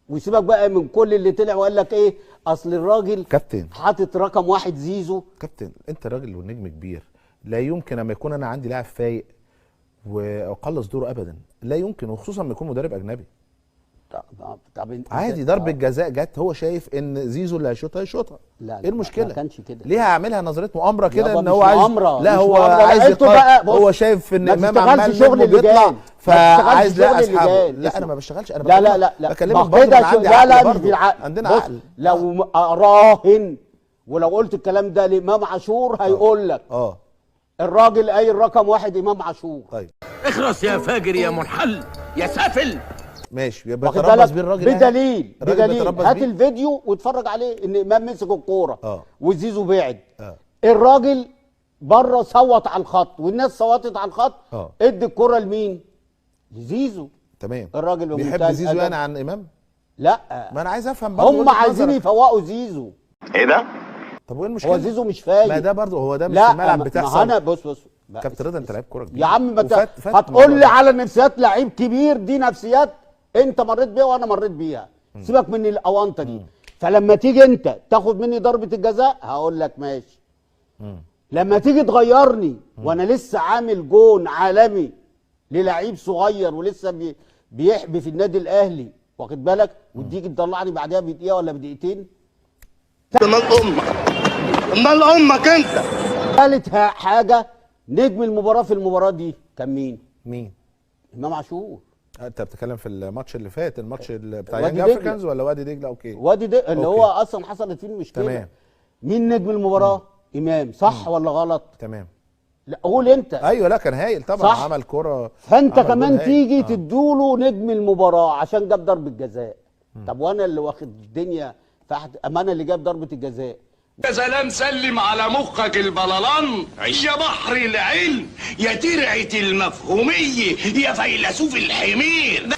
وسيبك بقى من كل اللي طلع وقال لك ايه، اصل الراجل كابتن حاطط رقم واحد زيزو. كابتن انت راجل ونجم كبير، لا يمكن اما يكون انا عندي لاعب فايق واقلص دوره ابدا، لا يمكن، وخصوصا لما يكون مدرب اجنبي. طب عادي ضربه جزاء جت، هو شايف ان زيزو اللي هيشوطها لا ايه المشكله؟ ما كانش كده. ليه هعملها نظريه مؤامره كده ان هو عايز مؤامرة. لا هو عايز هو شايف ان امام عمال شغل بيطلع فعايز لا اسحبه. لا انا ما بشتغلش، انا لا بكلمك برضه انا عندي عقل برضه، عندنا عقل. لو اراهن ولو قلت الكلام ده لامام عاشور هيقول لك الراجل قايل رقم واحد امام عاشور. طيب اخرس يا فاجر يا منحل يا سافل. ماشي، يبقى بيتربص بيه الراجل بدليل هات الفيديو واتفرج عليه ان امام مسك الكوره وزيزو بعد. الراجل بره صوت على الخط والناس صوتت على الخط. ادي الكوره لمين؟ لزيزو. تمام. الراجل بيحب زيزو يعني عن امام؟ لا ما انا عايز افهم برضه، هم عايزين يفوقوا زيزو. ايه ده؟ طب وايه المشكله؟ هو زيزو مش فايق. ما ده برضه هو ده مش الملعب بتاعه. انا بص كابتن رضا انت لعيب كوره كبير يا عم، هتقول لي على نفسيات لعيب كبير، دي نفسيات انت مريت بيها وانا مريت بيها. سيبك من الاونطه دي. فلما تيجي انت تاخد مني ضربه الجزاء هقول لك ماشي. لما تيجي تغيرني وانا لسه عامل جون عالمي للعيب صغير ولسه بيحبي في النادي الاهلي، واخد بالك، وتيجي تطلعني بعدها بدقيقه ولا بدقيقتين. امال امك انت. ثالث حاجه، نجم المباراه في المباراه دي كان مين؟ امام عاشور. انت بتتكلم في الماتش اللي فات، الماتش بتاع يانج افريكانز ولا وادي دجله؟ اوكي، وادي دجله اللي هو اصلا حصلت فيه المشكله. تمام. مين نجم المباراه؟ امام، صح ولا غلط؟ تمام. لا قول انت. ايوه، لا كان هايل طبعا، صح. عمل كرة. فانت كمان تيجي تدوله نجم المباراه عشان جاب ضربه جزاء. طب وانا اللي واخد الدنيا انا اللي جاب ضربه الجزاء. يا سلام، سلم على مخك البلالان يا بحر العلم يا ترعه المفهوميه يا فيلسوف الحمير.